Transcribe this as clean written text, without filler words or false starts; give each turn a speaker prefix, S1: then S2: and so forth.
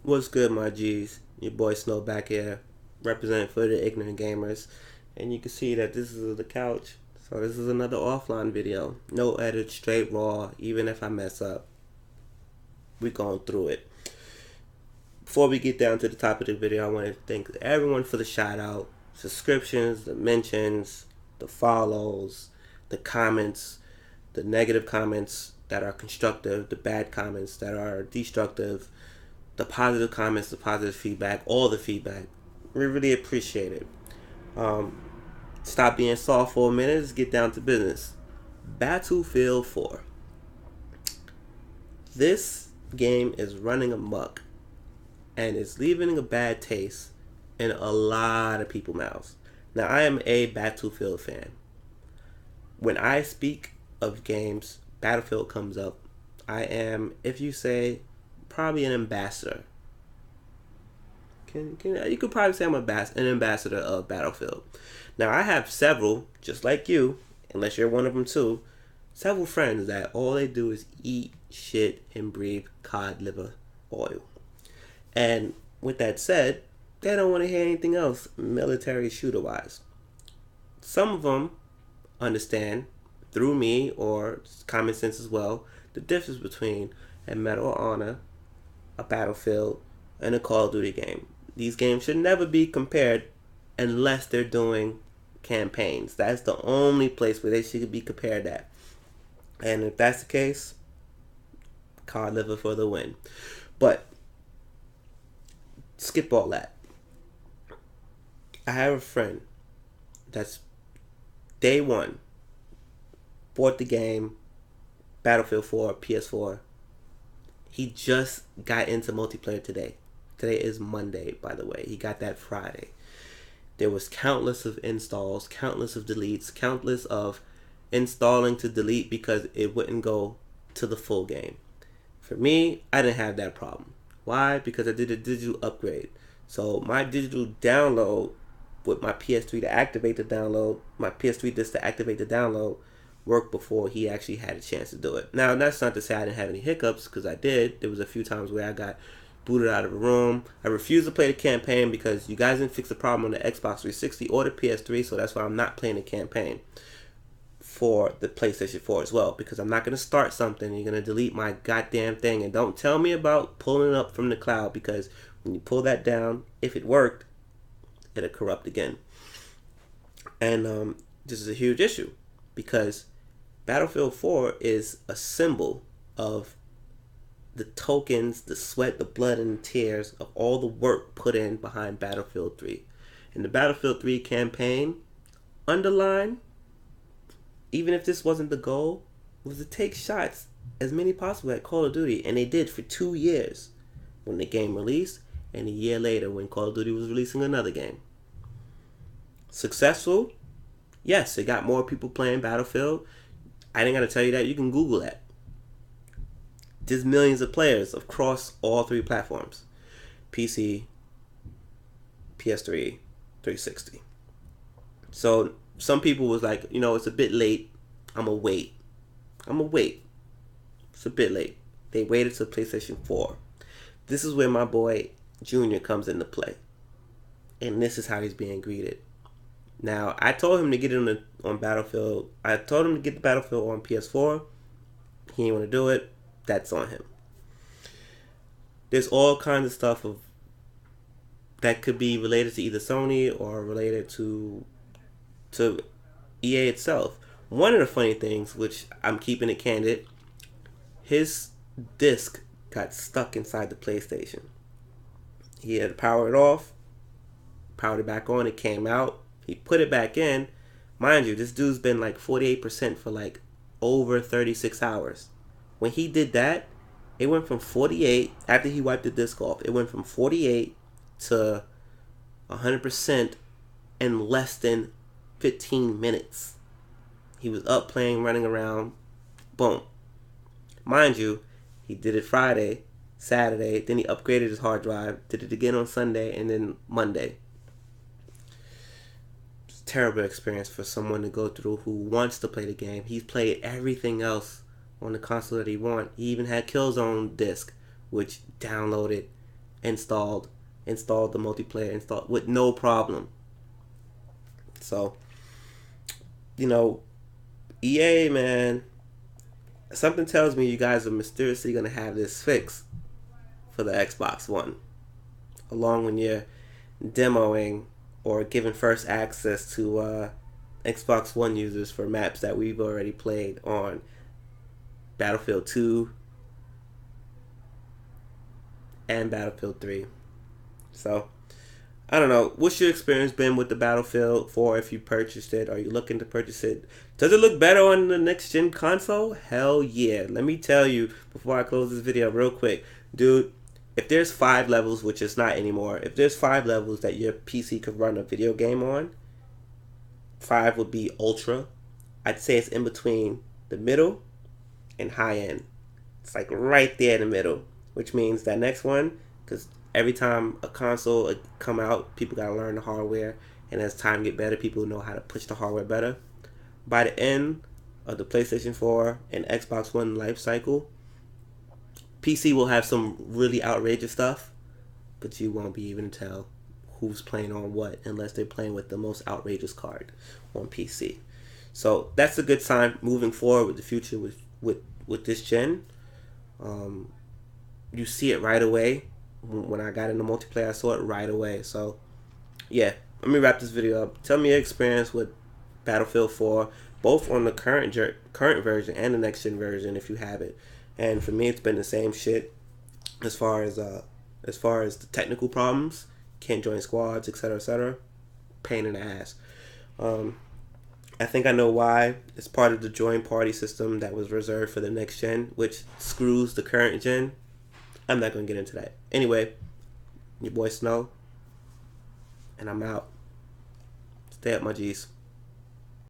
S1: What's good, my G's? Your boy Snow back here, representing for the ignorant gamers. And you can see that this is the couch. So this is another offline video. No edit, straight raw. Even if I mess up, we going through it. Before we get down to the top of the video, I want to thank everyone for the shout out, subscriptions, the mentions, the follows, the comments, the negative comments that are constructive, the bad comments that are destructive, the positive comments, the positive feedback, all the feedback. We really appreciate it. Um, Stop being soft for a minute. Let's get down to business. Battlefield 4. This game is running amok and it's leaving a bad taste in a lot of people's mouths. Now, I am a Battlefield fan. When I speak of games, Battlefield comes up. I am, if you say, probably an ambassador. You could probably say I'm an ambassador of Battlefield. Now, I have several, just like you, unless you're one of them too, several friends that all they do is eat, shit, and breathe cod liver oil. And with that said, they don't want to hear anything else military shooter wise. Some of them understand through me or common sense as well the difference between a Medal of Honor, a Battlefield, and a Call of Duty game. These games should never be compared unless they're doing campaigns. That's the only place where they should be compared at. And if that's the case, cod liver for the win. But skip all that. I have a friend that's day one bought the game Battlefield 4 PS4. He just got into multiplayer today. Today is Monday, by the way. He got that Friday. There was countless of installs, countless of deletes, countless of installing to delete because it wouldn't go to the full game. For me, I didn't have that problem. Why? Because I did a digital upgrade. So my digital download with my PS3 to activate the download, my PS3 disc to activate the download, worked before he actually had a chance to do it. Now, that's not to say I didn't have any hiccups, because I did. There was a few times where I got booted out of a room. I refused to play the campaign because you guys didn't fix the problem on the Xbox 360 or the PS3, so that's why I'm not playing the campaign for the PlayStation 4 as well, because I'm not going to start something and you're going to delete my goddamn thing. And don't tell me about pulling it up from the cloud, because when you pull that down, if it worked, it'll corrupt again. And this is a huge issue, because Battlefield 4 is a symbol of the tokens, the sweat, the blood, and the tears of all the work put in behind Battlefield 3. And the Battlefield 3 campaign, underline, even if this wasn't the goal, was to take shots as many possible at Call of Duty. And they did for 2 years when the game released, and a year later when Call of Duty was releasing another game. Successful? Yes, it got more people playing Battlefield. I ain't got to tell you that. You can Google that. There's millions of players across all three platforms. PC, PS3, 360. So some people was like, it's a bit late. I'm going to wait. It's a bit late. They waited till PlayStation 4. This is where my boy Junior comes into play. And this is how he's being greeted. Now, I told him to get it on Battlefield. I told him to get the Battlefield on PS4. He didn't want to do it. That's on him. There's all kinds of stuff that could be related to either Sony or related to EA itself. One of the funny things, which I'm keeping it candid, his disc got stuck inside the PlayStation. He had to power it off, powered it back on, it came out. He put it back in. Mind you, this dude's been like 48% for like over 36 hours. When he did that, it went from 48, after he wiped the disc off, it went from 48 to 100% in less than 15 minutes. He was up playing, running around, boom. Mind you, he did it Friday, Saturday, then he upgraded his hard drive, did it again on Sunday, and then Monday. It's a terrible experience for someone to go through who wants to play the game. He's played everything else on the console that he wants. He even had Killzone disc, which downloaded installed the multiplayer, installed with no problem. So, you know, EA, man, something tells me you guys are mysteriously gonna have this fixed for the Xbox One, along when you're demoing or giving first access to Xbox One users for maps that we've already played on Battlefield 2 and Battlefield 3. So, I don't know. What's your experience been with the Battlefield 4 if you purchased it? Are you looking to purchase it? Does it look better on the next gen console? Hell yeah. Let me tell you before I close this video real quick. Dude, if there's 5 levels, which it's not anymore, if there's 5 levels that your PC could run a video game on, 5 would be ultra. I'd say it's in between the middle and high end. It's like right there in the middle, which means that next one, because every time a console come out, people gotta learn the hardware, and as time get better, people know how to push the hardware better. By the end of the PlayStation 4 and Xbox One life cycle, PC will have some really outrageous stuff, but you won't be able to tell who's playing on what unless they're playing with the most outrageous card on PC. So that's a good sign moving forward with the future with this gen. You see it right away. When I got into multiplayer, I saw it right away. So yeah, let me wrap this video up. Tell me your experience with Battlefield 4, both on the current version and the next gen version if you have it. And for me, it's been the same shit as far as the technical problems. Can't join squads, etc., etc. Pain in the ass. I think I know why. It's part of the join party system that was reserved for the next gen, which screws the current gen. I'm not going to get into that. Anyway, your boy Snow, and I'm out. Stay up, my G's.